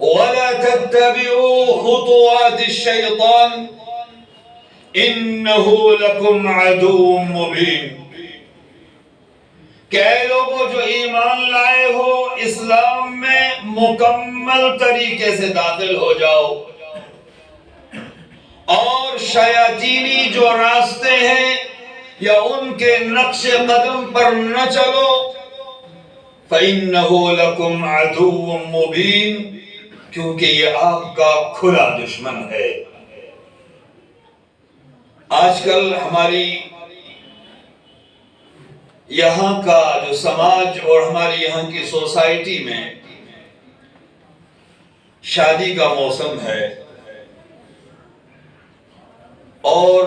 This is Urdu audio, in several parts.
وَلَا تَتَّبِعُوا خُطُوَاتِ الشَّيْطَانِ إِنَّهُ لَكُمْ عَدُوٌّ مُّبِينٌ کہ اے لوگوں جو ایمان لائے ہو اسلام میں مکمل طریقے سے داخل ہو جاؤ اور شیاطینی جو راستے ہیں یا ان کے نقش قدم پر نہ چلو فَإِنَّهُ لَكُمْ عَدُوٌّ مُّبِينٌ کیونکہ یہ آپ کا کھلا دشمن ہے۔ آج کل ہماری یہاں کا جو سماج اور ہماری یہاں کی سوسائٹی میں شادی کا موسم ہے اور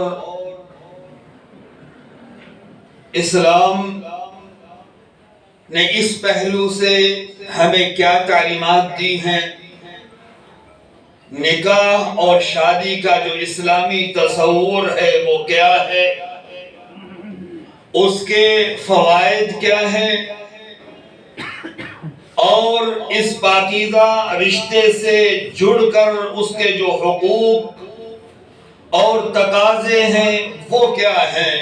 اسلام نے اس پہلو سے ہمیں کیا تعلیمات دی ہیں، نکاح اور شادی کا جو اسلامی تصور ہے وہ کیا ہے، اس کے فوائد کیا ہیں، اور اس پاکیزہ رشتے سے جڑ کر اس کے جو حقوق اور تقاضے ہیں وہ کیا ہیں،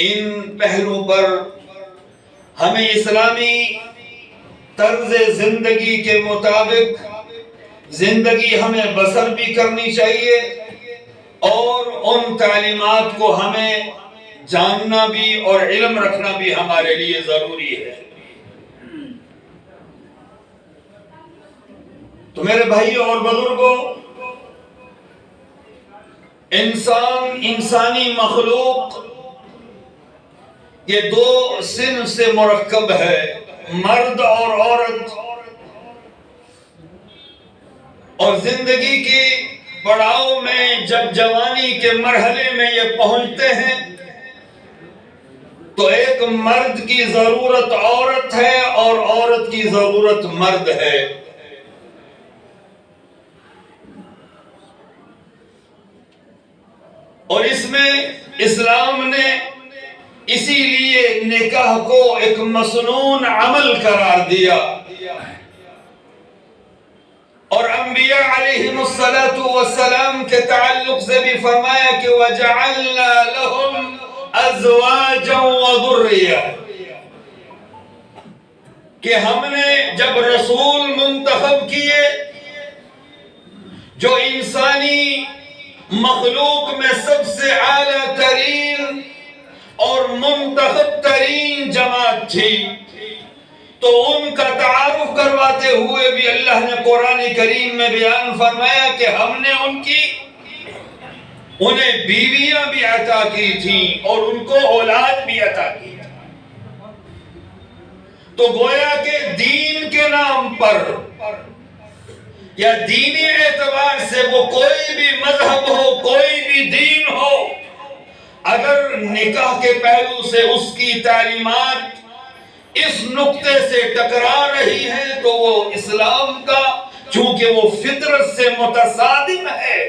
ان پہلو پر ہمیں اسلامی طرز زندگی کے مطابق زندگی ہمیں بسر بھی کرنی چاہیے اور ان تعلیمات کو ہمیں جاننا بھی اور علم رکھنا بھی ہمارے لیے ضروری ہے۔ تو میرے بھائیوں اور بزرگوں، انسانی مخلوق یہ دو صنف سے مرکب ہے، مرد اور عورت، اور زندگی کی پڑاؤ میں جب جوانی کے مرحلے میں یہ پہنچتے ہیں تو ایک مرد کی ضرورت عورت ہے اور عورت کی ضرورت مرد ہے۔ اور اس میں اسلام نے اسی لیے نکاح کو ایک مسنون عمل قرار دیا، اور انبیاء علیہم السلام کے تعلق سے بھی فرمایا کہ وَجَعَلْنَا لَهُمْ أَزْوَاجًا وَذُرِّيَّةً، کہ ہم نے جب رسول منتخب کیے جو انسانی مخلوق میں سب سے اعلیٰ ترین اور منتخب ترین جماعت تھی، تو ان کا تعارف کرواتے ہوئے بھی اللہ نے قرآن کریم میں بیان فرمایا کہ ہم نے انہیں بیویاں بھی عطا کی تھیں اور ان کو اولاد بھی عطا کی تھی۔ تو گویا کہ دین کے نام پر یا دینی اعتبار سے وہ کوئی بھی مذہب ہو، کوئی بھی دین ہو، اگر نکاح کے پہلو سے اس کی تعلیمات اس نقطے سے ٹکرا رہی ہے تو وہ اسلام کا، چونکہ وہ فطرت سے متصادم ہے،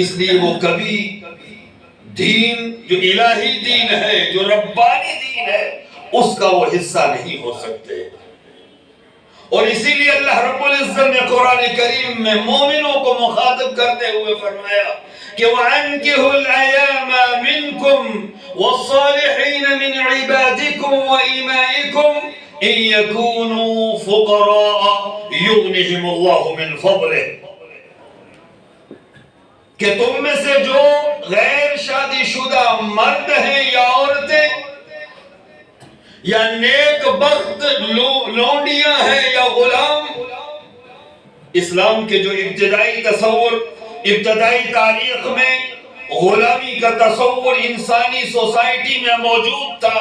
اس لیے وہ کبھی دین جو الہی دین ہے، جو ربانی دین ہے، اس کا وہ حصہ نہیں ہو سکتے۔ اور اسی لیے اللہ رب العزت نے قرآن کریم میں مومنوں کو مخاطب کرتے ہوئے فرمایا کہ وَأَنكِحُوا الْأَيَامَ مِنكُمْ وَالصَّالِحِينَ مِنْ عِبَادِكُمْ وَإِمَائِكُمْ إِن يَكُونُوا فُقَرَاءَ يُغْنِهِمُ اللَّهُ مِنْ فَضْلِهِ، کہ تم میں سے جو غیر شادی شدہ مرد ہیں یا عورتیں یا نیک بخت لونڈیاں ہیں یا غلام، اسلام کے جو ابتدائی تصور، ابتدائی تاریخ میں غلامی کا تصور انسانی سوسائٹی میں موجود تھا،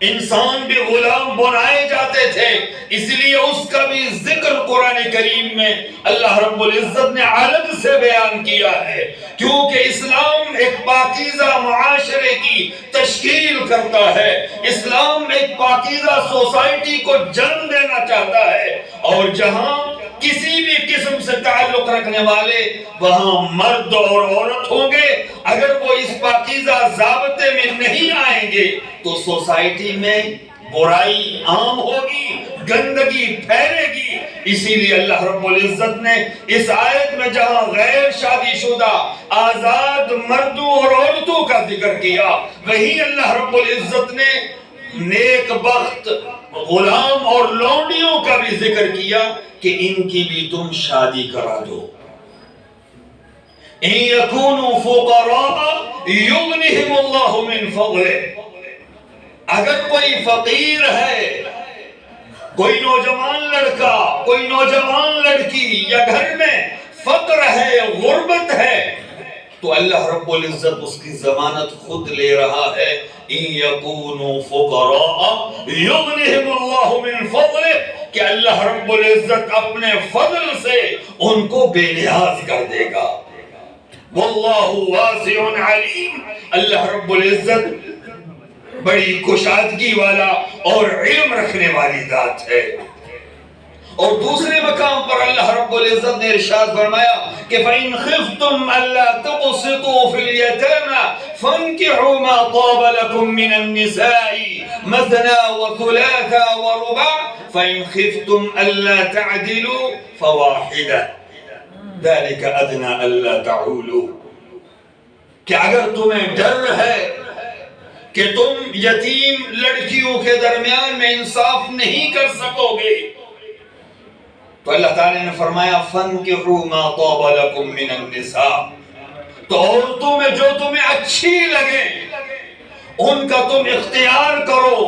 انسان بھی غلام بنائے جاتے تھے، اس لیے اس کا بھی ذکر قرآن کریم میں اللہ رب العزت نے الگ سے بیان کیا ہے، کیونکہ اسلام ایک پاکیزہ معاشرے کی تشکیل کرتا ہے، اسلام ایک پاکیزہ سوسائٹی کو جنم دینا چاہتا ہے، اور جہاں کسی بھی قسم سے تعلق رکھنے والے وہاں مرد اور عورت ہوں گے، اگر وہ اس پاکیزہ ضابطے میں نہیں آئیں گے تو سوسائٹی میں برائی عام ہوگی، گندگی پھیلے گی۔ اسی لیے اللہ رب العزت نے اس آیت میں جہاں غیر شادی شدہ آزاد مردوں اور عورتوں کا ذکر کیا، وہیں اللہ رب العزت نے نیک بخت غلام اور لونڈیوں کا بھی ذکر کیا کہ ان کی بھی تم شادی کرا دو۔ ان یکونوا فقراء یغنہم اللہ من فضلہ، اگر کوئی فقیر ہے، کوئی نوجوان لڑکا، کوئی نوجوان لڑکی، یا گھر میں فقر ہے، غربت ہے، تو اللہ رب العزت اس کی ضمانت خود لے رہا ہے۔ ان یکونوا فقراء یغنہم اللہ من فضلہ، کہ اللہ رب العزت اپنے فضل سے ان کو بے نیاز کر دے گا۔ واللہ واسع علیم، اللہ رب العزت بڑی کشادگی والا اور علم رکھنے والی ذات ہے۔ اور دوسرے مقام پر اللہ رب العزت نے ارشاد فرمایا کہ فَإِنْ خِفْتُمْ أَلَّا تُقْسِطُوا فِي الْيَتَامَى فَانكِحُوا مَا طَابَ لَكُم مِّنَ النِّسَاءِ مَثْنَىٰ وَثُلَاثَ وَرُبَاعَ فَإِنْ خِفْتُمْ أَلَّا تَعْدِلُوا فَوَاحِدَةً ذَلِكَ أَدْنَىٰ أَلَّا تَعُولُوا، کہ اگر تمہیں ڈر ہے کہ تم یتیم لڑکیوں کے درمیان میں انصاف نہیں کر سکو گے، تو اللہ تعالیٰ نے فرمایا فَانكِحُوا مَا طَابَ لَكُم مِّنَ النِّسَاءِ، تو عورتوں میں جو تمہیں اچھی لگے ان کا تم اختیار کرو،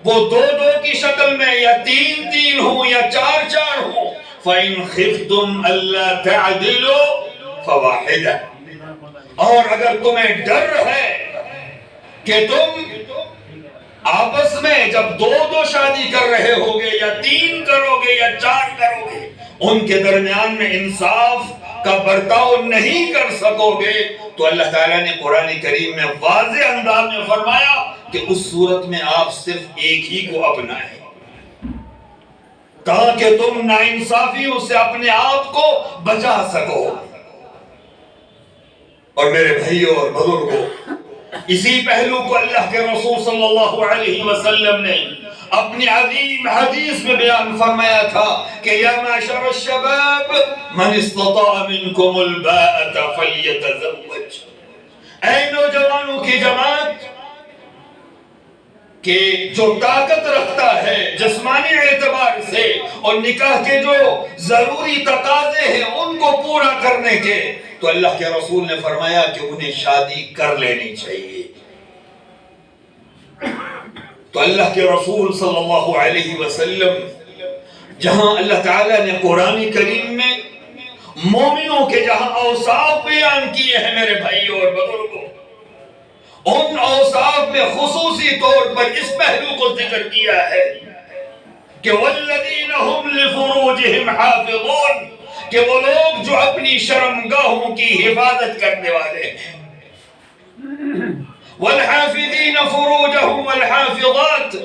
وہ دو دو کی شکل میں یا تین تین ہوں یا چار چار ہوں۔ فَإِنْ خِفْتُمْ أَلَّا تَعْدِلُوا فَوَاحِدَةً، اور اگر تمہیں ڈر ہے کہ تم آپس میں جب دو دو شادی کر رہے ہوگے یا تین کرو گے یا چار کرو گے، ان کے درمیان میں انصاف کا برتاؤ نہیں کر سکو گے، تو اللہ تعالیٰ نے قرآن کریم میں واضح انداز میں فرمایا کہ اس صورت میں آپ صرف ایک ہی کو اپنائیں تاکہ تم ناانصافیوں سے اپنے آپ کو بچا سکو۔ اور میرے بھائیوں اور بزرگوں، اسی پہلو کو اللہ کے رسول صلی اللہ علیہ وسلم نے اپنی عظیم حدیث میں بیان فرمایا تھا کہ یا معشر الشباب من استطاع منکم الباءۃ فلیتزوج، اے نوجوانوں کی جماعت کہ جو طاقت رکھتا ہے جسمانی اعتبار سے اور نکاح کے جو ضروری تقاضے ہیں ان کو پورا کرنے کے، تو اللہ کے رسول نے فرمایا کہ انہیں شادی کر لینی چاہیے۔ تو اللہ کے رسول صلی اللہ علیہ وسلم جہاں اللہ تعالیٰ نے قرآن کریم میں مومنوں کے جہاں اوصاف بیان کیے ہیں میرے بھائیوں اور بزرگوں، ان اوصاف میں خصوصی طور پر اس پہلو کو ذکر کیا ہے کہ والذین هم لفروجہم حافظون، کہ وہ لوگ جو اپنی شرمگاہوں کی حفاظت کرنے والے ہیں، والحافظین فروجہم والحافظات،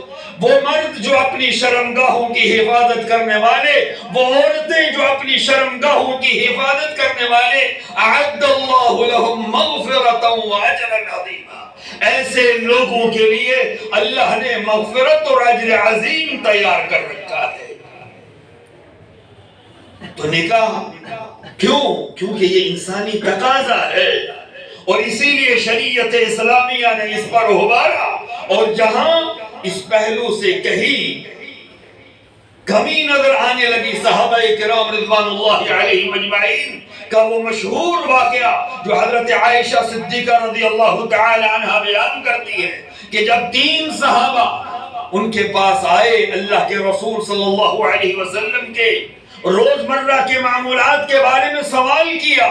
وہ مرد جو اپنی شرمگاہوں کی حفاظت کرنے والے، وہ عورتیں جو اپنی شرمگاہوں کی حفاظت کرنے والے، اعد اللہ لہم مغفرۃ واجرا عظیما، ایسے لوگوں کے لیے اللہ نے مغفرت اور اجر عظیم تیار کر رکھا ہے۔ تو نکاح کیوں؟ کیونکہ یہ انسانی تقاضا ہے، اور اسی لیے شریعت اسلامیہ نے اس پر ابھارا، اور جہاں اس پہلو سے کہیں کمی نظر آنے لگی، صحابہ کرام رضوان اللہ علیہم اجمعین کا وہ مشہور واقعہ جو حضرت عائشہ صدیقہ رضی اللہ تعالی عنہ بیان کرتی ہے کہ جب تین صحابہ ان کے پاس آئے اللہ کے رسول صلی اللہ علیہ وسلم کے روزمرہ کے معمولات کے بارے میں سوال کیا،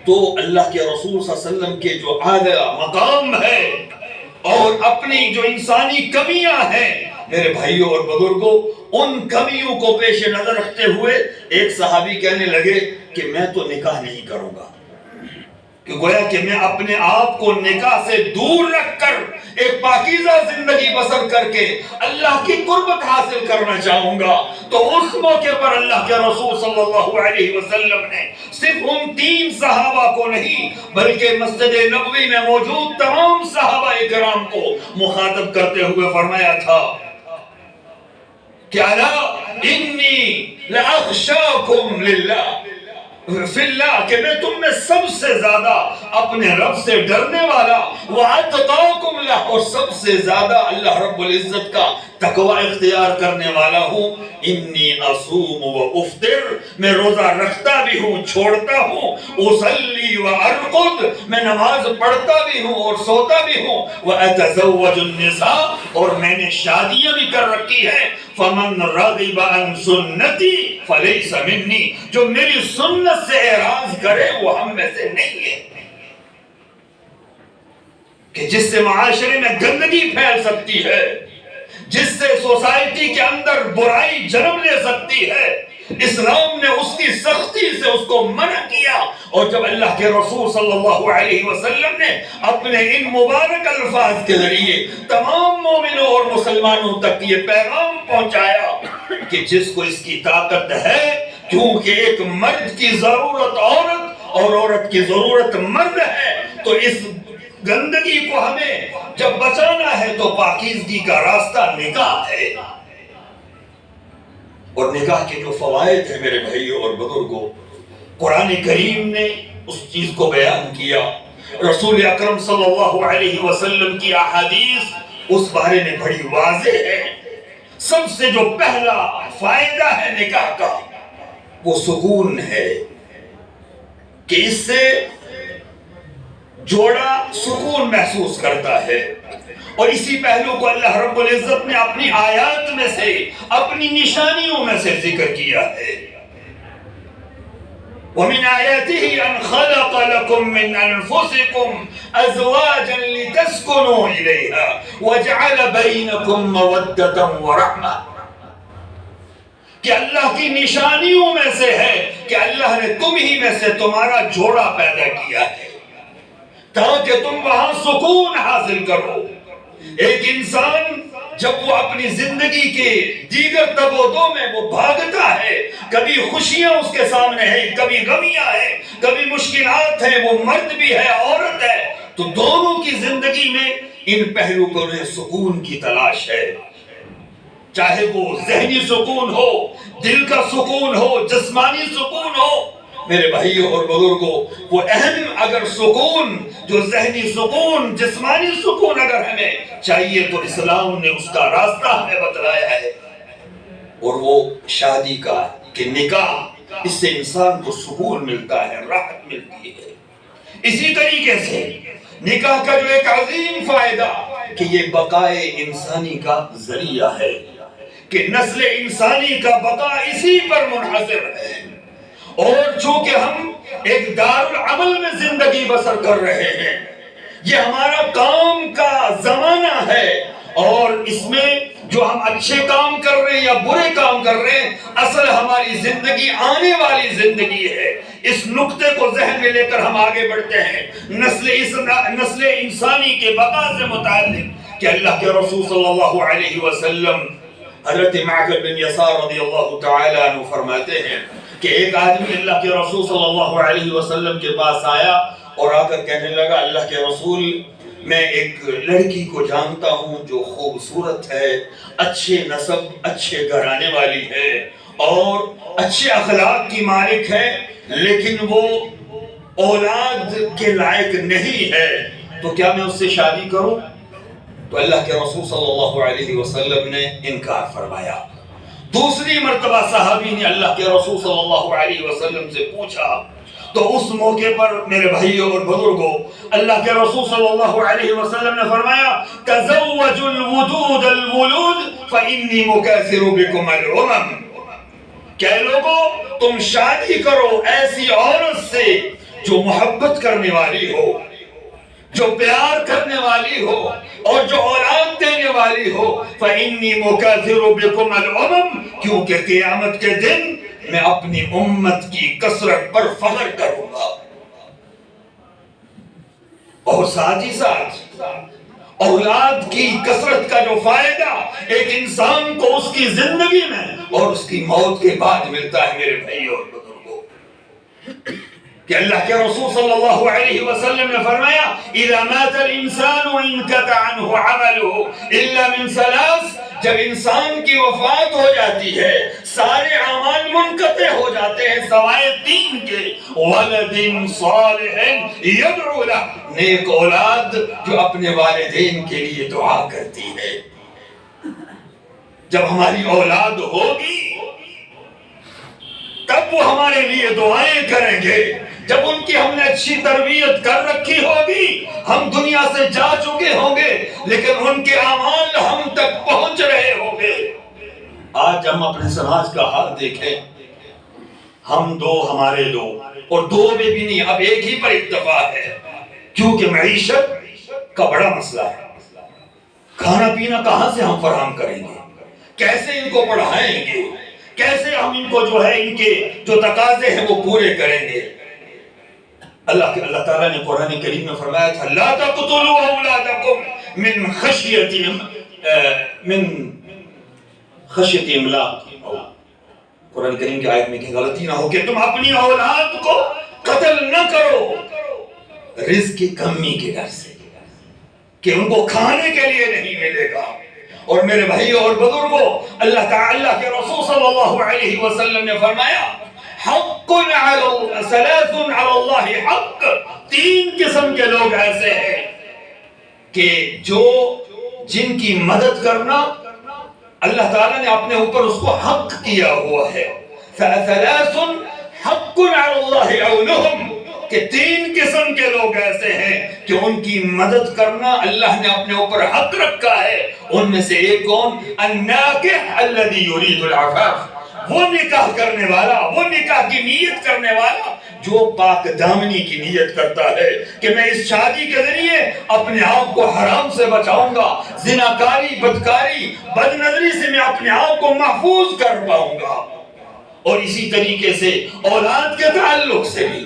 تو اللہ کے رسول صلی اللہ علیہ وسلم کے جو اعلیٰ مقام ہے اور اپنی جو انسانی کمیاں ہیں میرے بھائیوں اور بزرگوں، ان کمیوں کو پیش نظر رکھتے ہوئے ایک صحابی کہنے لگے کہ میں تو نکاح نہیں کروں گا، کہ گویا کہ میں اپنے آپ کو نکاح سے دور رکھ کر ایک پاکیزہ زندگی بسر کر کے اللہ کی قربت حاصل کرنا چاہوں گا. تو اس موقع پر اللہ کے رسول صلی اللہ علیہ وسلم نے صرف ان 3 صحابہ کو نہیں بلکہ مسجد نبوی میں موجود تمام صحابہ اکرام کو مخاطب کرتے ہوئے فرمایا تھا کہ الا انی لاخشاکم للہ فی اللہ، کہ میں تم میں سب سے زیادہ اپنے رب سے ڈرنے والا وَأَتْقَاكُمْ لَهُ، اور سب سے زیادہ اللہ رب العزت کا تقوی اختیار کرنے والا ہوں. انی اصوم و افطر، میں روزہ رکھتا بھی ہوں چھوڑتا ہوں. اصلی و ارقد، میں نماز پڑھتا بھی ہوں اور سوتا بھی ہوں. واتزوج النساء، اور میں نے شادیاں بھی کر رکھی ہیں. فمن رغب عن سنتی فلیس منی، جو میری سنت سے اعراض کرے وہ ہم میں سے نہیں ہے. کہ جس سے معاشرے میں گندگی پھیل سکتی ہے، جس سے سوسائٹی کے اندر برائی جنم لے سکتی ہے، اسلام نے اس کی سختی سے اس کو منع کیا. اور جب اللہ کے رسول صلی اللہ علیہ وسلم نے اپنے ان مبارک الفاظ کے ذریعے تمام مومنوں اور مسلمانوں تک یہ پیغام پہنچایا کہ جس کو اس کی طاقت ہے، کیونکہ ایک مرد کی ضرورت عورت اور عورت کی ضرورت مرد ہے، تو اس گندگی کو ہمیں جب بچانا ہے تو پاکیزگی کا راستہ نکاح ہے. اور نکاح کے جو فوائد ہیں میرے بھائیوں اور بزرگوں، قرآن کریم نے اس چیز کو بیان کیا. رسول اکرم صلی اللہ علیہ وسلم کی احادیث اس بارے میں بڑی واضح ہے. سب سے جو پہلا فائدہ ہے نکاح کا وہ سکون ہے، کہ اس سے جوڑا سکون محسوس کرتا ہے. اور اسی پہلو کو اللہ رب العزت نے اپنی آیات میں سے، اپنی نشانیوں میں سے ذکر کیا ہے. وَمِنْ آيَاتِهِ أَنْ خَلَقَ لَكُم مِّنْ أَنفُسِكُمْ أَزْوَاجًا لِتَسْكُنُوا إِلَيْهَا وَجَعَلَ بَيْنَكُم مَّوَدَّةً وَرَحْمَةً، کہ اللہ کی نشانیوں میں سے ہے کہ اللہ نے تم ہی میں سے تمہارا جوڑا پیدا کیا ہے تاکہ تم وہاں سکون حاصل کرو. ایک انسان جب وہ اپنی زندگی کے دیگر تبودوں میں وہ بھاگتا ہے، کبھی خوشیاں اس کے سامنے ہیں، کبھی غمیاں ہیں، کبھی مشکلات ہیں، وہ مرد بھی ہے عورت ہے، تو دونوں کی زندگی میں ان پہلو کو سکون کی تلاش ہے. چاہے وہ ذہنی سکون ہو، دل کا سکون ہو، جسمانی سکون ہو. میرے بھائیوں اور بزرگوں، وہ اہم اگر سکون، جو ذہنی سکون، جسمانی سکون اگر ہمیں چاہیے تو اسلام نے اس کا راستہ ہمیں بتلایا ہے، اور وہ شادی کا، کہ نکاح، اس سے انسان کو سکون ملتا ہے، راحت ملتی ہے. اسی طریقے سے نکاح کا جو ایک عظیم فائدہ کہ یہ بقائے انسانی کا ذریعہ ہے، کہ نسل انسانی کا بقا اسی پر منحصر ہے. اور چونکہ ہم ایک دار العمل میں زندگی بسر کر رہے ہیں، یہ ہمارا کام کا زمانہ ہے، اور اس میں جو ہم اچھے کام کر رہے ہیں یا برے کام کر رہے ہیں، اصل ہماری زندگی آنے والی زندگی ہے. اس نقطے کو ذہن میں لے کر ہم آگے بڑھتے ہیں نسل انسانی کے بقا سے متعلق، کہ اللہ کے رسول صلی اللہ علیہ وسلم حضرت معقل بن یسار رضی اللہ تعالی عنہ فرماتے ہیں کہ ایک آدمی اللہ کے رسول صلی اللہ علیہ وسلم کے پاس آیا اور آ کر کہنے لگا، اللہ کے رسول، میں ایک لڑکی کو جانتا ہوں جو خوبصورت ہے، اچھے نسب، اچھے گھرانے والی ہے اور اچھے اخلاق کی مالک ہے، لیکن وہ اولاد کے لائق نہیں ہے، تو کیا میں اس سے شادی کروں؟ تو اللہ کے رسول صلی اللہ علیہ وسلم نے انکار فرمایا. دوسری مرتبہ صحابی نے اللہ کے رسول صلی اللہ علیہ وسلم سے پوچھا، تو اس موقع پر میرے بھائیوں اور بزرگوں، اللہ کے رسول صلی اللہ علیہ وسلم نے فرمایا، تزوجوا الودود الولود فإنی مکاثر بکم الامم، کہ لوگوں تم شادی کرو ایسی عورت سے جو محبت کرنے والی ہو، جو پیار کرنے والی ہو اور جو اولاد دینے والی ہو. فإنی مکاثر بکم الامم، کیونکہ قیامت کے دن میں اپنی امت کی کثرت پر فخر کروں گا. اور ساتھ ہی ساتھ اولاد کی کثرت کا جو فائدہ ایک انسان کو اس کی زندگی میں اور اس کی موت کے بعد ملتا ہے میرے بھائیوں اور بزرگوں، کہ اللہ کے رسول صلی اللہ علیہ وسلم نے فرمایا اذا مات الانسان انقطع عنه عمله الا من ثلاث، جب انسان کی وفات ہو جاتی ہے سارے اعمال منقطع ہو جاتے ہیں سوائے تین کے، ولد صالح يدعو له، نیک اولاد جو اپنے والدین کے لیے دعا کرتی ہے۔ جب ہماری اولاد ہوگی تب وہ ہمارے لیے دعائیں کریں گے، جب ان کی ہم نے اچھی تربیت کر رکھی ہوگی، ہم دنیا سے جا چکے ہوں گے لیکن ان کے اعمال ہم تک پہنچ رہے ہوں گے۔ آج ہم اپنے سماج کا حال دیکھیں، ہم دو ہمارے دو، اور دو میں بھی نہیں، اب ایک ہی پر اکتفا ہے، کیونکہ معیشت کا بڑا مسئلہ ہے۔ کھانا پینا کہاں سے ہم فراہم کریں گے؟ کیسے ان کو پڑھائیں گے؟ کیسے ہم ان کو جو ہے ان کے جو تقاضے ہیں وہ پورے کریں گے؟ اللہ تعالیٰ نے قرآن کریم میں فرمایا تھا لا تقتلوا اولادکم من خشیت املاق، قرآن کریم کی آیت میں کہ غلطی نہ ہو کہ تم اپنی اولاد کو قتل نہ کرو رزق کی کمی کے ڈر سے، کہ ان کو کھانے کے لیے نہیں ملے گا۔ اور میرے بھائیوں اور بزرگوں، اللہ تعالی کے رسول صلی اللہ علیہ وسلم نے فرمایا حق ثلاث علی اللہ حق، تین قسم کے لوگ ایسے ہیں کہ جن کی مدد کرنا اللہ تعالیٰ نے اپنے اوپر اس کو حق کیا ہوا ہے۔ ثلاث حق علی اللہ عونہم، کہ تین قسم کے لوگ ایسے ہیں کہ ان کی مدد کرنا اللہ نے اپنے اوپر حق رکھا ہے۔ ان میں سے ایک کون؟ الناکح الذی یرید العفاف، وہ نکاح کرنے والا، وہ نکاح کی نیت کرنے والا جو پاک دامنی کی نیت کرتا ہے کہ میں اس شادی کے ذریعے اپنے آپ کو حرام سے بچاؤں گا، زناکاری، بدکاری، بد نظری سے میں اپنے آپ کو محفوظ کر پاؤں گا۔ اور اسی طریقے سے اولاد کے تعلق سے بھی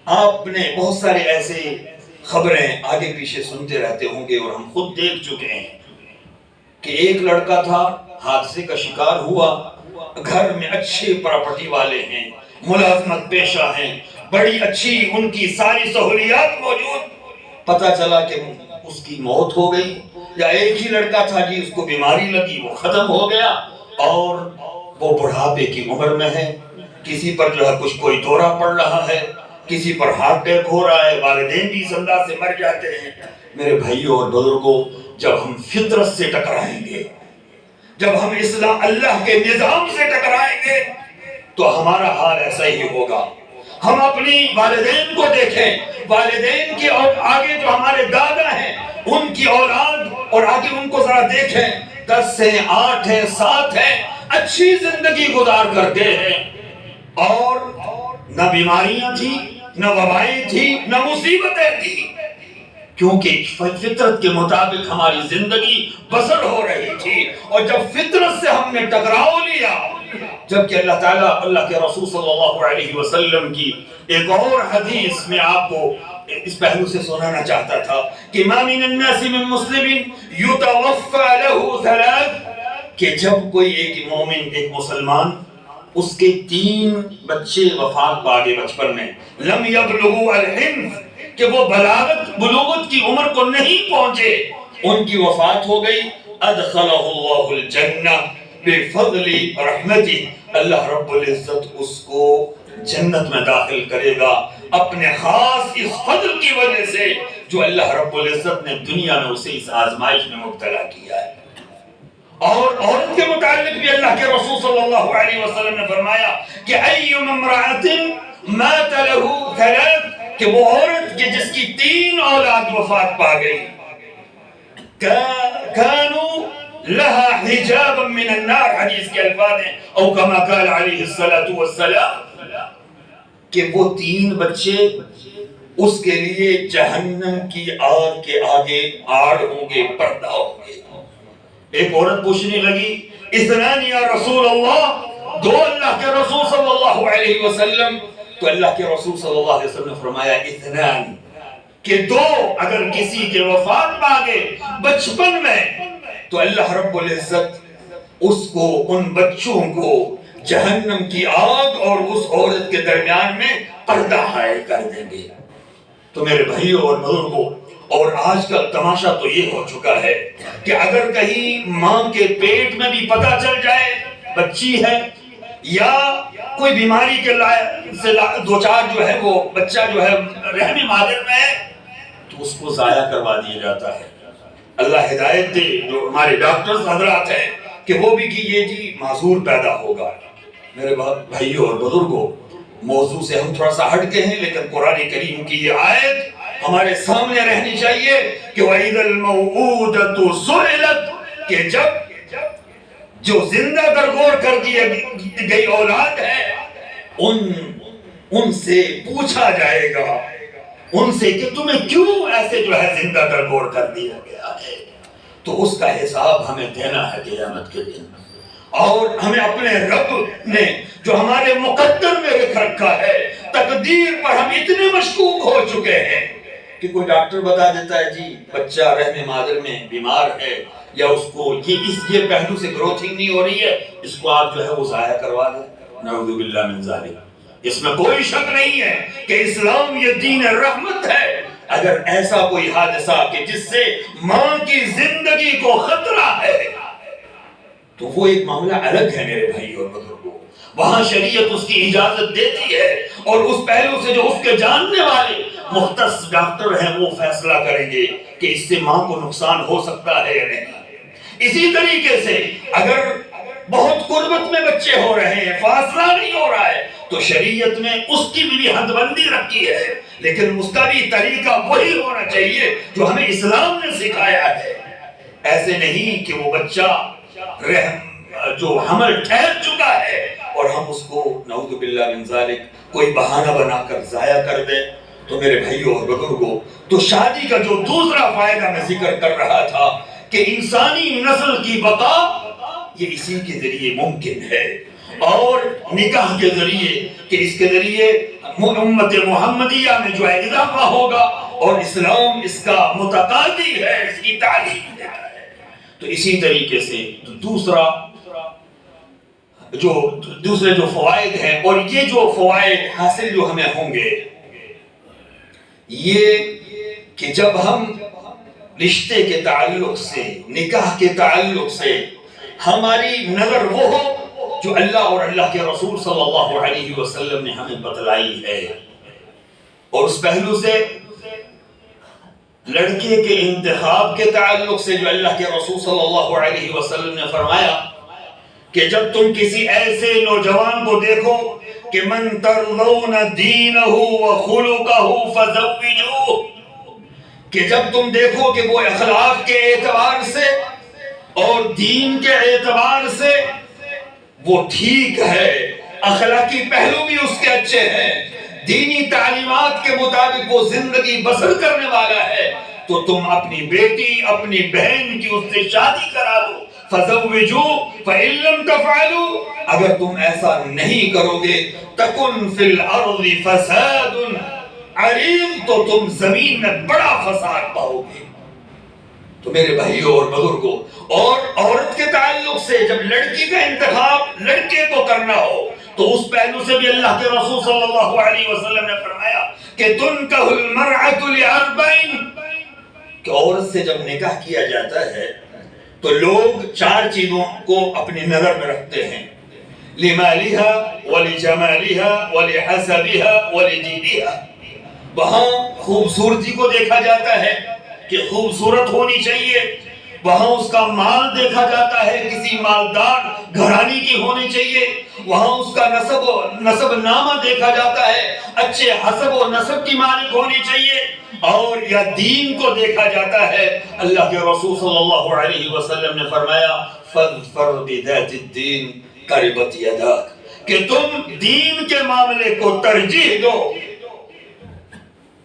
آپ نے بہت سارے ایسے خبریں آگے پیچھے سنتے رہتے ہوں گے، اور ہم خود دیکھ چکے ہیں کہ ایک لڑکا تھا حادثے کا شکار ہوا، گھر میں اچھے پراپرٹی والے ہیں، ملازمت پیشہ ہیں، بڑی اچھی ان کی ساری سہولیات موجود، پتہ چلا کہ اس کی موت ہو گئی۔ یا ایک ہی لڑکا تھا جی، اس کو بیماری لگی، وہ ختم ہو گیا، اور وہ بڑھاپے کی عمر میں ہے، کسی پر جو ہے کچھ کوئی دورہ پڑ رہا ہے، کسی پر ہارٹ اٹیک ہو رہا ہے، والدین بھی اس انداز سے مر جاتے ہیں۔ میرے بھائیوں اور بزرگوں، جب ہم فطرت سے ٹکرائیں گے، جب ہم اسلام اللہ کے نظام سے ٹکرائیں گے تو ہمارا حال ایسا ہی ہوگا۔ ہم اپنی والدین کو دیکھیں، والدین کی اور آگے جو ہمارے دادا ہیں ان کی اولاد، اور آگے ان کو ذرا دیکھیں، 10 ہیں، 8 ہیں، 7 ہیں، اچھی زندگی گزار کرتے ہیں، اور نہ بیماریاں تھیں، نہ وبائیں تھیں، نہ مصیبتیں تھیں، کیونکہ فطرت کے مطابق ہماری زندگی بسر ہو رہی تھی۔ اور جب فطرت سے ہم نے ٹکراؤ لیا، جبکہ اللہ تعالیٰ، اللہ کے رسول صلی اللہ علیہ وسلم کی ایک اور حدیث میں آپ کو اس پہلو سے سنانا چاہتا تھا کہ ما من الناس من مسلم یتوفى له ثلاث، کہ جب کوئی ایک مومن، ایک مسلمان، اس کے 3 بچے وفات پا گئے بچپن میں، لم یبلغوا الحنث، کہ وہ بلوغت کی عمر کو نہیں پہنچے، ان کی وفات ہو گئی، ادخلہ اللہ الجنہ بفضل رحمتہ، اللہ رب العزت اس کو جنت میں داخل کرے گا اپنے خاص اس فضل کی وجہ سے جو اللہ رب العزت نے دنیا میں اسے اس آزمائش میں مبتلا کیا ہے۔ اور عورت کے متعلق بھی اللہ کے رسول صلی اللہ علیہ وسلم نے فرمایا کہ ایم امرأۃ مات له ثلاث، کہ وہ عورت کہ جس کی 3 اولاد وفات پا گئی، كانوا لها حجابا من النار، حدیث کے الفاظ ہیں، او كما قال علیہ الصلاة والسلام، کہ وہ 3 بچے اس کے لیے جہنم کی آگ کے آگے آڑ ہوں گے، پردہ ہوں گے۔ ایک عورت پوچھنے لگی اثنان یا رسول اللہ، 2 اللہ کے رسول صلی اللہ علیہ وسلم، تو اللہ کے رسول صلی اللہ علیہ وسلم نے فرمایا اثنان، کہ دو اگر کسی کے وفات پاگے بچپن میں تو اللہ رب العزت اس کو، ان بچوں کو جہنم کی آگ اور اس عورت کے درمیان میں پردہ حائل کر دیں گے۔ تو میرے بھائیوں اور بزرگوں، اور آج کل تماشا تو یہ ہو چکا ہے کہ اگر کہیں ماں کے پیٹ میں بھی پتہ چل جائے بچی ہے یا کوئی بیماری کے سے دوچار جو ہے وہ بچہ جو ہے رحم مادر میں ہے تو اس کو ضائع کروا دیا جاتا ہے۔ اللہ ہدایت دے جو ہمارے ڈاکٹرز حضرات ہیں کہ وہ بھی کہ یہ جی معذور پیدا ہوگا۔ میرے بھائیوں اور بزرگوں، موضوع سے ہم تھوڑا سا ہٹ کے ہیں، لیکن قرآن کریم کی یہ آیت ہمارے سامنے رہنی چاہیے کہ وَإِذَا الْمَوْءُودَةُ سُئِلَتْ، کہ جب جو زندہ درگور کر دی گئی اولاد ہے ان سے پوچھا جائے گا، ان سے کہ تمہیں کیوں ایسے جو ہے زندہ درگور کر دیا گیا ہے، تو اس کا حساب ہمیں دینا ہے قیامت کے دن۔ اور ہمیں اپنے رب نے جو ہمارے مقدر میں لکھ رکھا ہے، تقدیر پر ہم اتنے مشکوک ہو چکے ہیں کہ کوئی ڈاکٹر بتا دیتا ہے جی بچہ رحم مادر میں بیمار ہے، یا اس کو یہ پہلو سے گروتھنگ نہیں ہو رہی ہے، اس کو آپ جو ہے وہ ضائع کروا دیں۔ نعوذ باللہ من ذالک۔ اس میں کوئی شک نہیں ہے کہ اسلام یہ دین رحمت ہے۔ اگر ایسا کوئی حادثہ کہ جس سے ماں کی زندگی کو خطرہ ہے تو وہ ایک معاملہ الگ ہے میرے بھائی اور بزرگوں، وہاں شریعت اس کی اجازت دیتی ہے، اور اس پہلو سے جو اس کے جاننے والے مختص ڈاکٹر ہیں وہ فیصلہ کریں گے کہ اس سے ماں کو نقصان ہو سکتا ہے یا نہیں۔ اسی طریقے سے اگر بہت قربت میں بچے ہو رہے ہیں، فاصلہ نہیں ہو رہا ہے، تو شریعت نے اس کی بھی حد بندی رکھی ہے، لیکن اس کا بھی طریقہ وہی ہونا چاہیے جو ہمیں اسلام نے سکھایا ہے۔ ایسے نہیں کہ وہ بچہ جو حمل ٹھہر چکا ہے اور ہم اس کو نعوذ باللہ من ذالک کوئی بہانہ بنا کر ضائع کر دیں۔ تو میرے بھائیوں اور بزرگوں، تو شادی کا جو دوسرا فائدہ میں ذکر کر رہا تھا کہ انسانی نسل کی بقا یہ اسی کے ذریعے ممکن ہے، اور نکاح کے ذریعے کہ اس کے ذریعے امت محمدیہ میں جو ہے اضافہ ہوگا، اور اسلام اس کا متقاضی ہے، اس کی تعلیم دیتا ہے۔ تو اسی طریقے سے دوسرے جو فوائد ہیں، اور یہ جو فوائد حاصل جو ہمیں ہوں گے یہ کہ جب ہم رشتے کے تعلق سے، نکاح کے تعلق سے ہماری نظر وہ ہو جو اللہ اور اللہ کے رسول صلی اللہ علیہ وسلم نے ہمیں بتلائی ہے، اور اس پہلو سے لڑکے کے انتخاب کے تعلق سے جو اللہ کے رسول صلی اللہ علیہ وسلم نے فرمایا کہ جب تم کسی ایسے نوجوان کو دیکھو کہ من ترضون دینہ وخلقہ فزوجوہ، کہ جب تم دیکھو کہ وہ اخلاق کے اعتبار سے اور دین کے اعتبار سے وہ ٹھیک ہے، اخلاقی پہلو بھی اس کے اچھے ہیں، دینی تعلیمات کے مطابق وہ زندگی بسر کرنے والا ہے، تو تم اپنی بیٹی، اپنی بہن کی اس سے شادی کرا دو۔ فَزَوِّجُوا فَإِن لَّمْ تَفْعَلُوا، اگر تم ایسا نہیں کرو گے تَكُنْ فِي الْأَرْضِ فَسَادٌ عَرِيضٌ، تو تم زمین میں بڑا فساد پاؤ گے۔ تو میرے بھائیوں اور بزرگوں، اور عورت کے تعلق سے جب لڑکی کا انتخاب لڑکے کو کرنا ہو تو اس پہلو سے بھی اللہ کے رسول صلی اللہ علیہ وسلم نے فرمایا کہ تُنْكَحُ الْمَرْأَةُ لِأَرْبَعٍ، کہ عورت سے جب نکاح کیا جاتا ہے تو لوگ چار چیزوں کو اپنی نظر میں رکھتے ہیں، لِمَالِهَا وَلِجَمَالِهَا وَلِحَسَبِهَا وَلِدِينِهَا، وہاں خوبصورتی کو دیکھا جاتا ہے کہ خوبصورت ہونی چاہیے، وہاں اس کا مال دیکھا جاتا ہے، کسی مالدار گھرانی کی ہونی چاہیے، وہاں اس کا نسب نامہ دیکھا جاتا ہے، اچھے حسب و نسب کی مالک ہونی چاہیے، اور یا دین کو دیکھا جاتا ہے۔ اللہ کے رسول صلی اللہ علیہ وسلم نے فرمایا فَاظْفَرْ بِذَاتِ الدِّينِ تَرِبَتْ يَدَاكَ، کہ تم دین کے معاملے کو ترجیح دو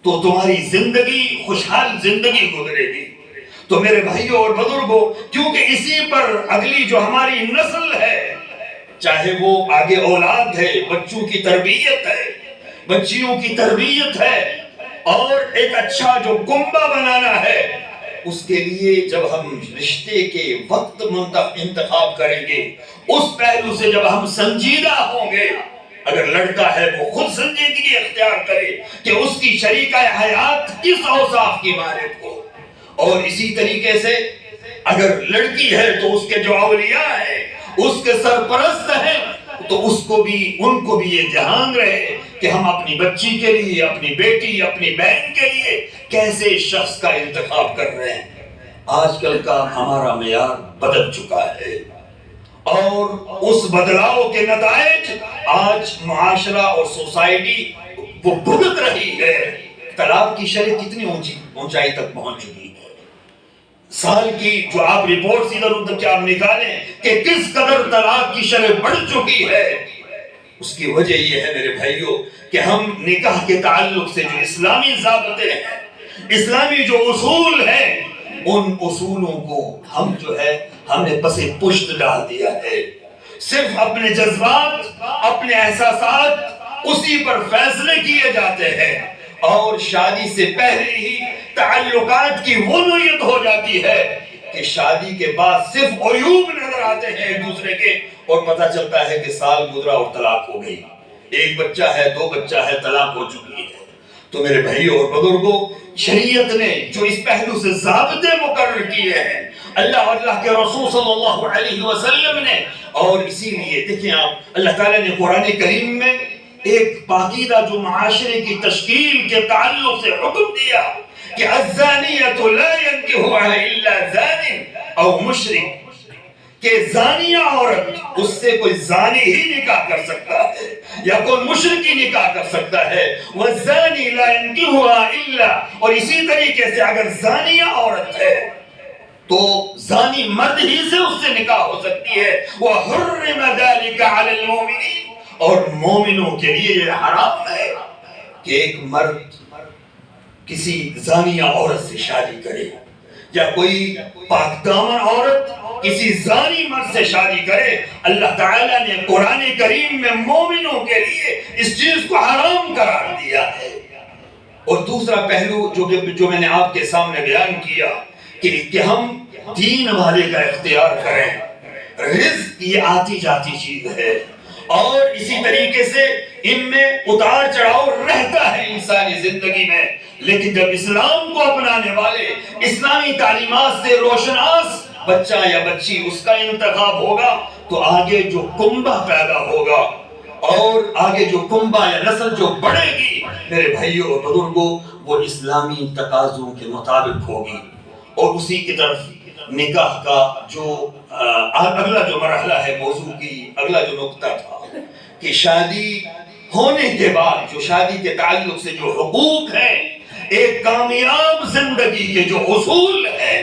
تو تمہاری زندگی خوشحال زندگی گزرے گی۔ تو میرے بھائیوں اور بزرگوں، کیونکہ اسی پر اگلی جو ہماری نسل ہے، چاہے وہ آگے اولاد ہے، بچوں کی تربیت ہے، بچیوں کی تربیت ہے، اور ایک اچھا جو کنبہ بنانا ہے، اس کے لیے جب ہم رشتے کے وقت انتخاب کریں گے، اس پہلو سے جب ہم سنجیدہ ہوں گے، اگر لڑکا ہے وہ خود سنجیدگی اختیار کرے کہ اس کی شریکہ حیات کس اوصاف کی مالک ہو، اور اسی طریقے سے اگر لڑکی ہے تو اس کے جو اولیاء ہیں، اس کے سرپرست ہیں، تو ان کو بھی یہ دھیان رہے کہ ہم اپنی بچی کے لیے، اپنی بیٹی، اپنی بہن کے لیے کیسے شخص کا انتخاب کر رہے ہیں۔ آج کل کا ہمارا معیار بدل چکا ہے، اور اس بدلاؤ کے نتائج آج معاشرہ اور سوسائٹی وہ بھگت رہی ہے۔ طلاق کی شرح کتنی اونچائی تک پہنچ چکی ہے۔ سال کی جو آپ رپورٹس ادھر ادھر کے آپ نکالیں کہ کس قدر طلاق کی شرح بڑھ چکی ہے، اس کی وجہ یہ ہے میرے بھائیوں کہ ہم نکاح کے تعلق سے جو اسلامی ضابطے ہیں، اسلامی جو اصول ہیں، ان اصولوں کو ہم نے پس پشت ڈال دیا ہے۔ صرف اپنے جذبات، اپنے احساسات، اسی پر فیصلے کیے جاتے ہیں، اور شادی سے پہلے ہی تعلقات کی وہ نوعیت ہو جاتی ہے کہ شادی کے بعد صرف عیوب نظر آتے ہیں ایک دوسرے کے، اور پتہ چلتا ہے کہ سال گزرا اور طلاق ہو گئی، ایک بچہ ہے، 2 بچہ ہے، طلاق ہو چکی ہے۔ تو میرے بھائیوں اور بزرگوں، شریعت نے جو اس پہلو سے ضابطے مقرر کیے ہیں، اللہ اور اللہ کے رسول صلی اللہ علیہ وسلم نے، اور اسی لیے دیکھیں آپ، اللہ تعالیٰ نے قرآن کریم میں ایک پاکیزہ جو معاشرے کی تشکیل کے تعلق سے حکم دیا کہ الزانیۃ لا ينکحها الا زان او مشرک، کہ زانیہ عورت، اس سے کوئی زانی ہی نکاح کر سکتا ہے یا کوئی مشرک ہی نکاح کر سکتا ہے، والزانی لا ينکحها الا، اور اسی طریقے سے اگر زانیہ عورت ہے تو زانی مرد ہی سے اس سے نکاح ہو سکتی ہے، وحرم ذلك علی المؤمنین، اور مومنوں کے لیے یہ حرام ہے کہ ایک مرد کسی زانیہ عورت سے شادی کرے، یا کوئی پاک دامن عورت کسی زانی مرد سے شادی کرے۔ اللہ تعالیٰ نے قرآن کریم میں مومنوں کے لیے اس چیز کو حرام قرار دیا ہے۔ اور دوسرا پہلو جو میں نے آپ کے سامنے بیان کیا کہ ہم دین والے کا اختیار کریں۔ رزق یہ آتی جاتی چیز ہے، اور اسی طریقے سے ان میں اتار چڑھاؤ رہتا ہے انسانی زندگی میں، لیکن جب اسلام کو اپنانے والے، اسلامی تعلیمات سے روشناس بچہ یا بچی اس کا انتخاب ہوگا، تو آگے جو کنبہ پیدا ہوگا، اور آگے جو کنبہ یا نسل جو بڑھے گی میرے بھائیوں اور بزرگوں، وہ اسلامی تقاضوں کے مطابق ہوگی۔ اور اسی کی طرف نکاح کا جو اگلا جو مرحلہ ہے، موضوع کی اگلا جو نقطہ تھا کہ شادی ہونے کے بعد جو شادی کے تعلق سے جو حقوق ہیں، ایک کامیاب زندگی کے جو اصول ہیں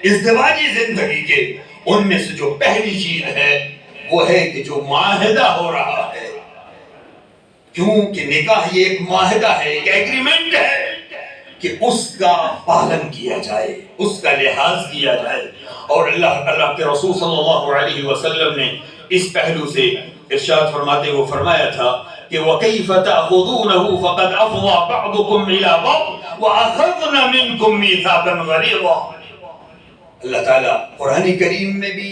ازدواجی زندگی کے، ان میں سے جو پہلی چیز ہے وہ ہے کہ جو معاہدہ ہو رہا ہے، کیونکہ نکاح یہ ایک معاہدہ ہے، ایک ایگریمنٹ ہے، کہ اس کا پالن کیا جائے، اس کا لحاظ کیا جائے۔ اور اللہ کے رسول صلی اللہ علیہ وسلم نے اس پہلو سے ارشاد فرماتے ہوئے فرمایا تھا کہ وَكَيْفَ تَأْخُذُونَهُ فَقَدْ أَفْضَىٰ بَعْضُكُمْ إِلَىٰ بَعْضٍ وَأَخَذْنَ مِنكُم مِّيثَاقًا غَلِيظًا۔ اللہ تعالیٰ قرآن کریم میں بھی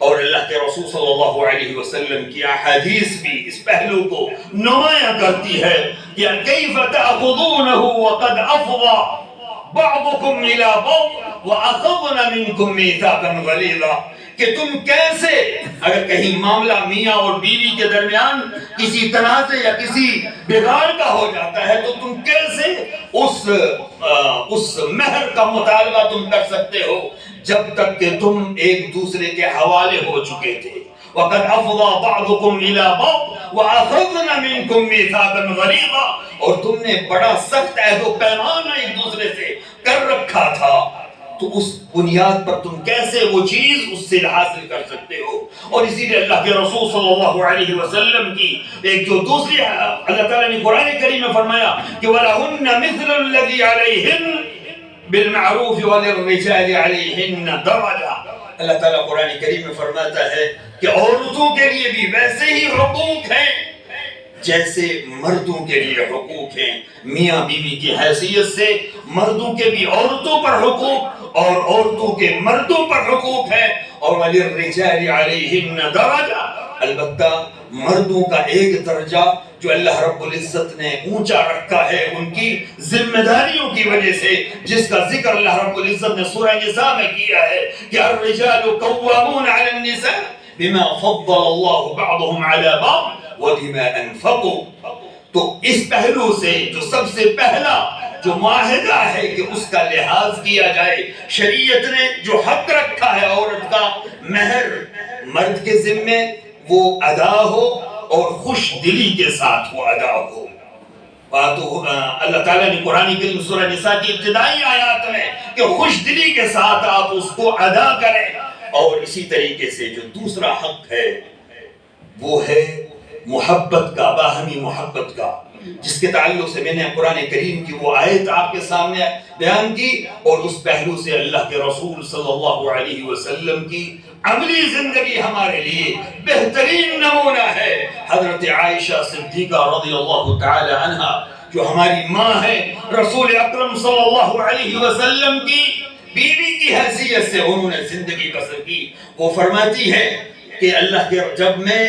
اور اللہ کے رسول صلی اللہ علیہ وسلم کی احادیث بھی اس پہلو کو نمایاں کرتی ہے کہ كَيْفَ تَأْخُذُونَهُ وَقَدْ أَفْضَىٰ بعضكم إلى بعض وأخذنا منكم ميثاقا غليظا، کہ تم کیسے، اگر کہیں معاملہ میاں اور بیوی کے درمیان کسی تنازع یا کسی بگاڑ کا ہو جاتا ہے، تو تم کیسے اس مہر کا مطالبہ تم کر سکتے ہو جب تک کہ تم ایک دوسرے کے حوالے ہو چکے تھے۔ وَقَدْ أَفْضَىٰ بَعْضُكُمْ إِلَىٰ بَعْضٍ وَأَخَذْنَ مِنكُم مِّيثَاقًا غَلِيظًا، اور تم نے بڑا سخت عہد و پیمان ایک دوسرے سے کر رکھا تھا، تو اس بنیاد پر تم کیسے وہ چیز اس سے حاصل کر سکتے ہو۔ اور اسی لیے اللہ کے رسول صلی اللہ علیہ وسلم کی ایک جو دوسری اللہ تعالیٰ نے قرآن کریم میں فرمایا کہ وَلَهُنَّ مِثْلُ الَّذِي عَلَيْهِنَّ بِالْمَعْرُوفِ وَلِلرِّجَالِ عَلَيْهِنَّ دَرَجَةٌ۔ اللہ تعالیٰ قرآن کریم میں فرماتا ہے کہ عورتوں کے لیے بھی ویسے ہی حقوق ہیں جیسے مردوں کے لیے حقوق ہیں میاں بیوی کی حیثیت سے، مردوں کے بھی عورتوں پر حقوق اور عورتوں کے مردوں پر حقوق ہیں، اور وَلِلرِّجَالِ عَلَيْهِنَّ دَرَجَةٌ، البتہ مردوں کا ایک درجہ جو اللہ رب العزت نے اونچا رکھا ہے ان کی ذمہ داریوں کی وجہ سے، جس کا ذکر اللہ رب العزت نے سورہ نساء میں کیا ہے کہ الرجال قوامون علی النساء بما فضل اللہ بعضهم علی بعض وبما انفقوا۔ تو اس پہلو سے جو سب سے پہلا جو معاہدہ ہے کہ اس کا لحاظ کیا جائے، شریعت نے جو حق رکھا ہے عورت کا مہر مرد کے ذمے وہ ادا ہو اور خوش دلی کے ساتھ وہ ادا ہو۔ اللہ تعالیٰ نے قرآن کریم سورہ نساء کی ابتدائی آیات میں کہ خوش دلی کے ساتھ آپ اس کو ادا کریں، اور اسی طریقے سے جو دوسرا حق ہے وہ ہے محبت کا، باہمی محبت کا، جس کے تعلق سے میں نے قرآن کریم کی وہ آیت آپ کے سامنے بیان کی، اور اس پہلو سے اللہ کے رسول صلی اللہ علیہ وسلم کی عملی زندگی ہمارے لیے بہترین نمونہ ہے۔ حضرت عائشہ صدیقہ رضی اللہ تعالی عنہ جو ہماری ماں ہے، رسول اکرم صلی اللہ علیہ وسلم کی بیوی کی حیثیت سے انہوں نے زندگی بسر کی۔ وہ فرماتی ہے کہ اللہ کے جب میں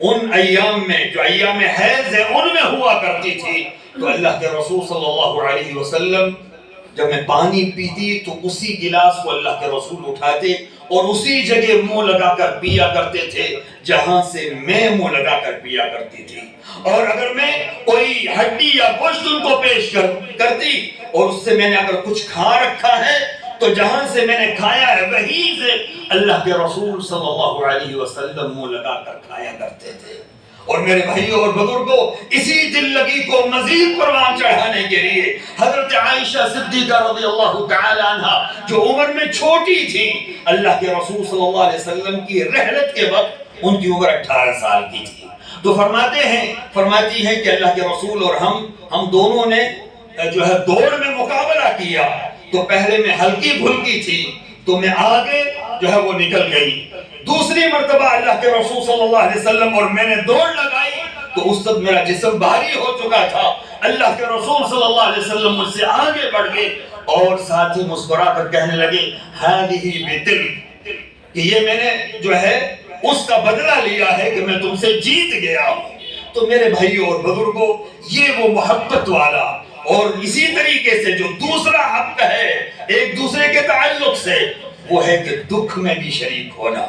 ان ایام میں جو ایام حیض ہے ان میں ہوا کرتی تھی تو اللہ کے رسول صلی اللہ علیہ وسلم جب میں پانی پیتی تو اسی گلاس کو اللہ کے رسول اٹھاتے اور اسی جگہ منہ لگا کر پیا کرتے تھے جہاں سے میں منہ لگا کر پیا کرتی تھی، اور اگر میں کوئی ہڈی یا گوشت ان کو پیش کرتی اور اس سے میں نے اگر کچھ کھا رکھا ہے تو جہاں سے میں نے کھایا ہے وہیں سے اللہ کے رسول صلی اللہ علیہ وسلم منہ لگا کر کھایا کرتے تھے۔ اور میرے بھائیوں اور بزرگوں، اسی دل لگی کو مزید پروان چڑھانے کے لیے حضرت عائشہ صدیقہ رضی اللہ تعالی عنہ جو عمر میں چھوٹی تھی، اللہ کے رسول صلی اللہ علیہ وسلم کی رحلت کے وقت ان کی عمر 18 سال کی تھی، تو فرماتی ہیں کہ اللہ کے رسول اور ہم دونوں نے جو ہے دوڑ میں مقابلہ کیا، تو پہلے میں ہلکی بھلکی تھی تو میں آگے جو ہے وہ نکل گئی، دوسری مرتبہ اللہ کے رسول صلی اللہ علیہ وسلم اور میں نے دوڑ لگائی تو اس وقت میرا جسم بھاری ہو چکا تھا، اللہ کے رسول صلی اللہ علیہ وسلم مجھ سے آگے بڑھ گئے اور ساتھ ہی مسکرا کر کہنے لگے ہذہ بتلک، کہ یہ میں نے جو ہے اس کا بدلہ لیا ہے کہ میں تم سے جیت گیا ہوں۔ تو میرے بھائیوں اور بزرگوں، یہ وہ محبت والا اور اسی طریقے سے جو دوسرا حق ہے ایک دوسرے کے تعلق سے، وہ ہے کہ دکھ میں بھی شریک ہونا،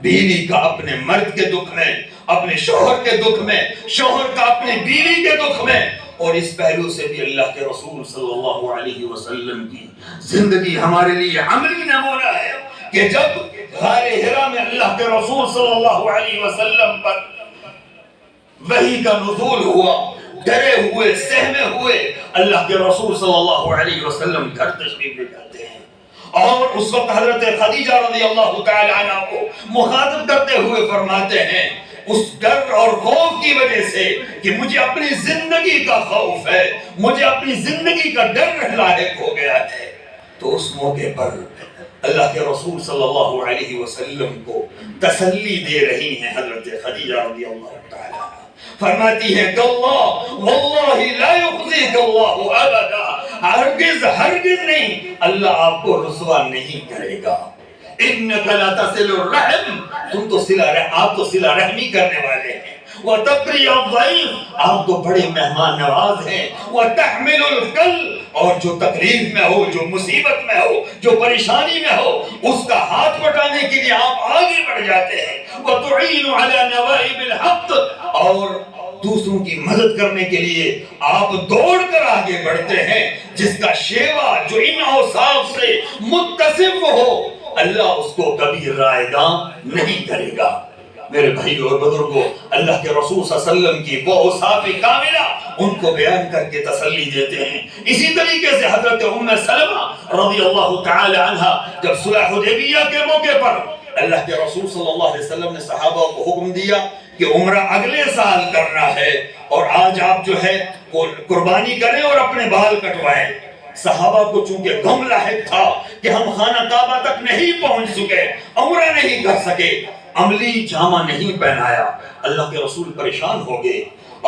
بیوی کا اپنے مرد کے دکھ میں، اپنے شوہر کے دکھ میں، شوہر کا اپنے بیوی کے دکھ میں، اور اس پہلو سے بھی اللہ کے رسول صلی اللہ علیہ وسلم کی زندگی ہمارے لیے عملی نمونہ ہے کہ جب غار حرا میں اللہ کے رسول صلی اللہ علیہ وسلم پر وحی کا نزول ہوا، ڈرے ہوئے سہمے ہوئے اللہ کے رسول صلی اللہ علیہ وسلم گھر تشریف لے جاتے ہیں، اور اس وقت حضرت خدیجہ رضی اللہ تعالی عنہ کو مخاطب کرتے ہوئے فرماتے ہیں اس ڈر اور خوف کی وجہ سے کہ مجھے اپنی زندگی کا خوف ہے، مجھے اپنی زندگی کا ڈر لاحق ہو گیا ہے، تو اس موقع پر اللہ کے رسول صلی اللہ علیہ وسلم کو تسلی دے رہی ہیں حضرت خدیجہ رضی اللہ تعالی عنہ، فرماتی ہے کہ اللہ واللہ لا یخزیک اللہ ابدا، ہرگز نہیں اللہ آپ کو رسوا نہیں کرے گا، انک لا تصل الرحم، آپ تو صلہ رحمی کرنے والے ہیں، وتقری الضیف، آپ تو بڑے مہمان نواز ہیں، وتحمل الکل، اور جو تکلیف میں ہو، جو مصیبت میں ہو، جو پریشانی میں ہو، اس کا ہاتھ بٹانے کے لیے آپ آگے بڑھ جاتے ہیں، وتعین علی نوائب الحق، اور دوسروں کی مدد کرنے کے لیے آپ دوڑ کر آگے بڑھتے ہیں، جس کا شیوا جو ان اوصاف سے متصف ہو اللہ اس کو کبھی رائے گاں نہیں کرے گا۔ میرے بھائیو اور بزرگوں، اللہ کے رسول صلی اللہ علیہ وسلم کی وہ اوصاف کاملہ ان کو بیان کر کے تسلی دیتے ہیں۔ اسی طریقے سے حضرت ام سلمہ رضی اللہ تعالی عنہ جب صلح حدیبیہ کے موقع پر اللہ کے رسول صلی اللہ علیہ وسلم نے صحابہ کو حکم دیا کہ عمرہ اگلے سال کرنا ہے اور آج آپ جو ہے قربانی کریں اور اپنے بال کٹوائیں، صحابہ کو چونکہ غم لاحق تھا کہ ہم خانہ کعبہ تک نہیں پہنچ سکے، عمرہ نہیں کر سکے، عملی جامہ نہیں پہنایا۔ اللہ کے رسول پریشان ہو گئے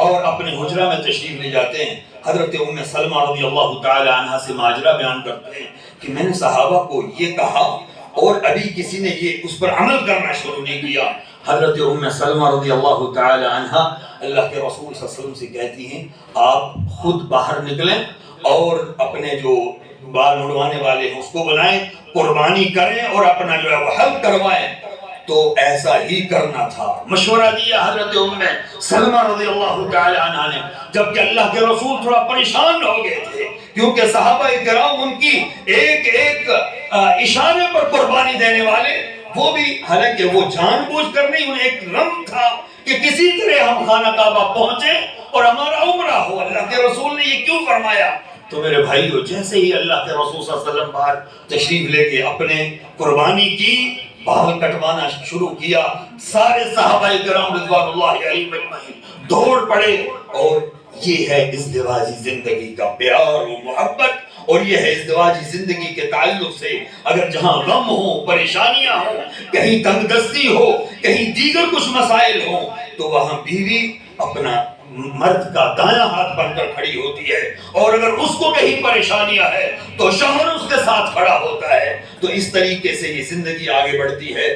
اور اپنے حجرہ میں تشریف لے جاتے ہیں۔ حضرت ام سلمہ رضی اللہ تعالی عنہ سے ماجرا بیان کرتے ہیں کہ میں نے صحابہ کو یہ کہا اور ابھی کسی نے یہ اس پر عمل کرنا شروع نہیں کیا۔ حضرت ام سلمہ رضی اللہ تعالی عنہ اللہ کے رسول صلی اللہ علیہ وسلم سے کہتی ہیں آپ خود باہر نکلیں اور اپنے جو بال مڑوانے والے ہیں اس کو بلائیں، قربانی کریں اور اپنا جو ہے وہ حلق کروائیں۔ تو ایسا ہی کرنا تھا، مشورہ دیا حضرت ام سلمہ رضی اللہ تعالی عنہ نے، جبکہ اللہ کے رسول تھوڑا پریشان ہو گئے تھے کیونکہ صحابہ کرام ان کی ایک ایک اشارے پر قربانی دینے والے، وہ بھی حالانکہ وہ جان بوجھ کر نہیں، انہیں ایک رم تھا کہ کسی طرح ہم خانہ کعبہ پہنچے اور ہمارا عمرہ ہو۔ اللہ کے رسول نے یہ کیوں فرمایا؟ تو میرے بھائیو، جیسے ہی اللہ کے رسول صلی اللہ علیہ وسلم باہر تشریف لے کے اپنے قربانی کی، بال کٹوانا شروع کیا، سارے صحابہ کرام رضوان اللہ علیہم اجمعین دوڑ پڑے۔ اور یہ ہے ازدواجی زندگی کا پیار و محبت، اور یہ ہے ازدواجی زندگی کے تعلق سے اگر جہاں غم ہو، پریشانیاں ہوں، کہیں تنگ دستی ہو، کہیں دیگر کچھ مسائل ہوں، تو وہاں بیوی اپنا مرد کا دایاں ہاتھ بن کر کھڑی ہوتی ہے، اور اگر اس کو کہیں پریشانیاں ہے تو شوہر اس کے ساتھ کھڑا ہوتا ہے۔ تو اس طریقے سے یہ زندگی آگے بڑھتی ہے۔